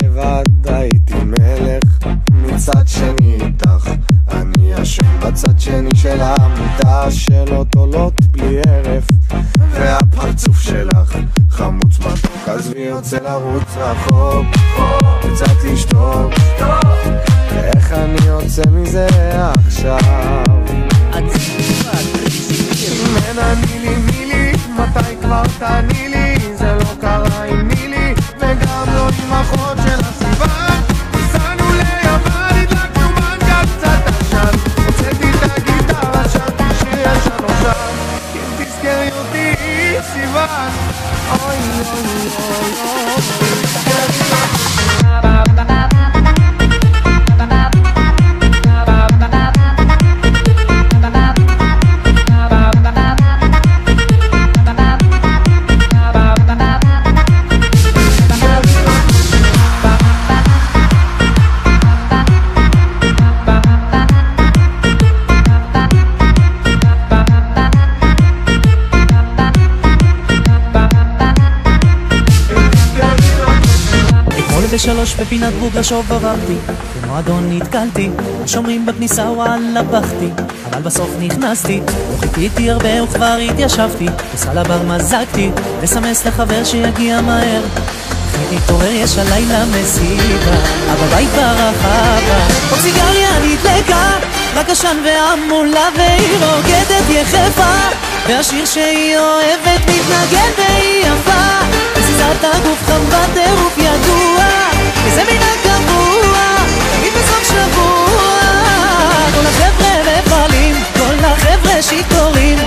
לבד הייתי מלך, מצד שני איתך אני אשם בצד שני של המיטה, שאלות עולות בלי הרף, והפרצוף שלך חמוץ מתוק, עזבי יוצא לרוץ רחוק, קצת לשתוק, איך אני יוצא מזה עכשיו? מנעני לי מילי, מתי כבר תעני לי? זה לא קרה עם מילי, וגם לא עם אחות של הסיבה. נסענו ליוון, הדלקנו מנגל קצת עשן, הוצאתי את הגיטרה, שרתי שיר ישן עכשיו, אם תזכרי אותי סיוון, אוי אוי אוי אוי. בשלוש בפינת בוגרשוב עברתי, במועדון נתקלתי, שומרים בכניסה וואלה בכתי, אבל בסוף נכנסתי, לא חיכיתי הרבה וכבר התיישבתי, בסל הבר מזגתי, וסמס לחבר שיגיע מהר, אחרי תתעורר יש הלילה מסיבה, אבל בית ברחבה, עוד סיגריה נדלקה, רק עשן והמולה והיא רוקדת יחפה, והשיר שהיא אוהבת מתנגן והיא יפה, וזיזת הגוף חם בטירוף ידוע, וזה מן הקבוע, תמיד בסוף שבוע, כל החבר'ה מבלים, כל החבר'ה שיכורים,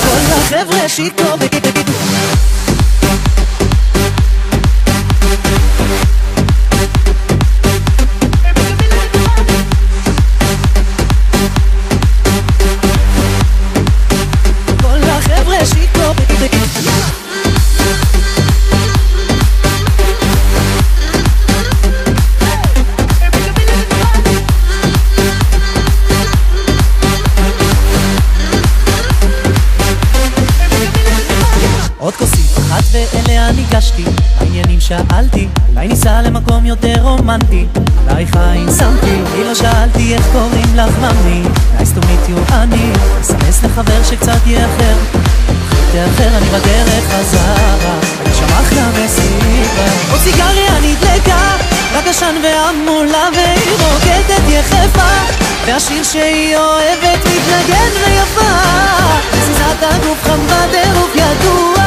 כל החבר'ה שיכורים. עוד כוסית אחת ואליה ניגשתי, העניינים שאלתי, אולי ניסע למקום יותר רומנטי, עלייך עין שמתי, אני לא שאלתי איך קוראים לך ממי, nice to meet you אני, מסמס לחבר שקצת יאחר, תאחר אני בדרך חזרה, שמח למסיבה, עוד סיגריה נדלקה, רק עשן והמולה והיא רוקדת יחפה, והשיר שהיא אוהבת מתנגן ויפה, וזיזת הגוף חם בטירוף ידוע,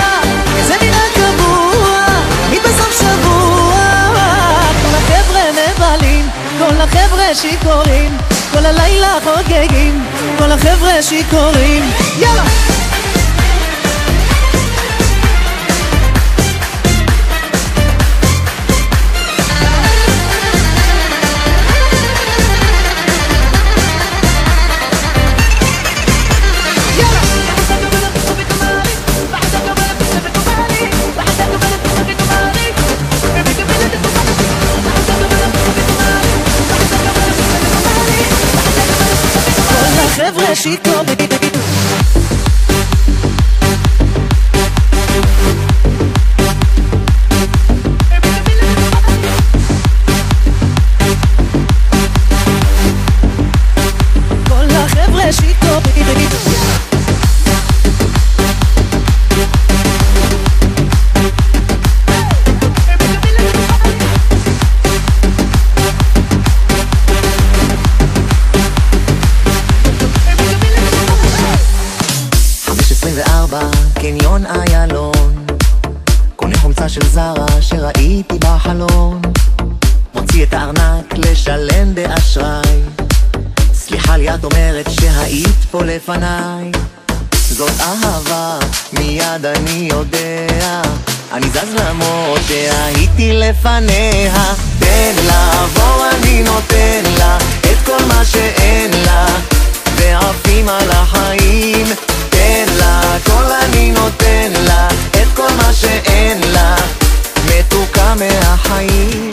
איזה נראה קבוע, תמיד בסוף שבוע, כל החבר'ה מבלים, כל החבר'ה שיכורים, כל הלילה חוגגים, כל החבר'ה שיכורים, יאללה! חבר'ה שיכורים, כל החבר'ה שיכורים, קניון איילון, קונה חולצה של זרה שראיתי בחלון, מוציא את הארנק לשלם באשראי, סליחה לי את אומרת שהיית פה לפניי, זאת אהבה מיד אני יודע, אני זז למרות שהייתי לפניה, תן לה בוא אני נותן לה את כל מה שאין לה, ועפים על החיים, תן לה כל אני נותן לה את כל מה שאין לה, מתוקה מהחיים.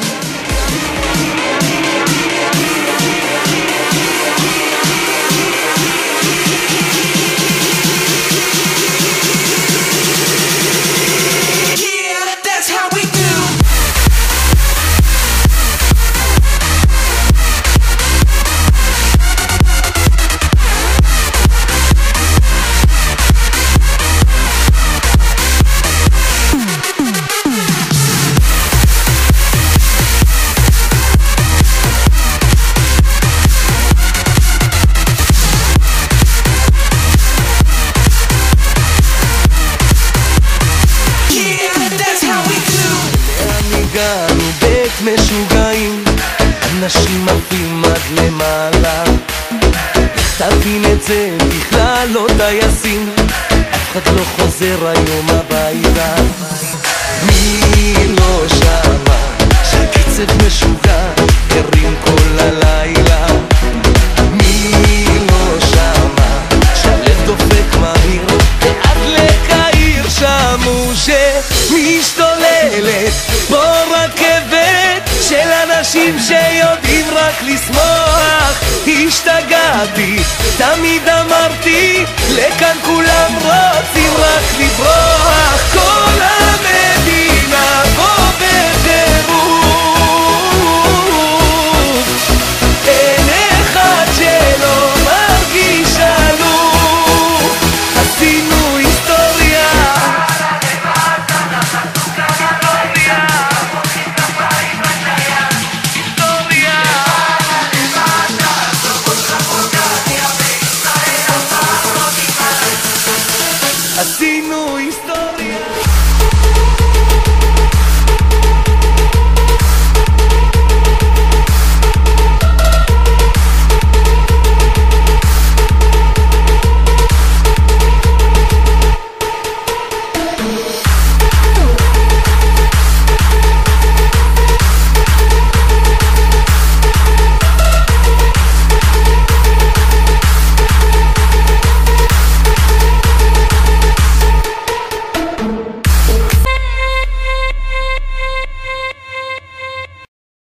תבין את זה, בכלל לא טייסים, אף אחד לא חוזר היום הביתה. מי לא שמע שהקצב משוגע הרים כל הלילה? מי לא שמע שהלב דופק מהיר ועד לקהיר שמעו שמשתוללת בו רכבת של אנשים שיודעים רק לשמוח? השתגעתי, תמיד אמרתי, לכאן כולם רוצים רק לברוח. כל המדינה פה בטירוף, אין אחד שלא מרגיש עלוב. עשינו היסטוריה, עשינו היסטוריה.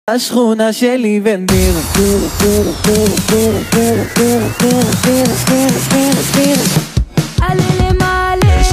השכונה שלי ונדיר עלה למעלה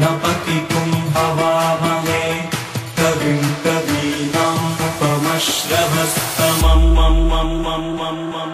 गणपतिगुं हवामहे कविं कवीनां उपमश्रवस्तमं मम मम मम मम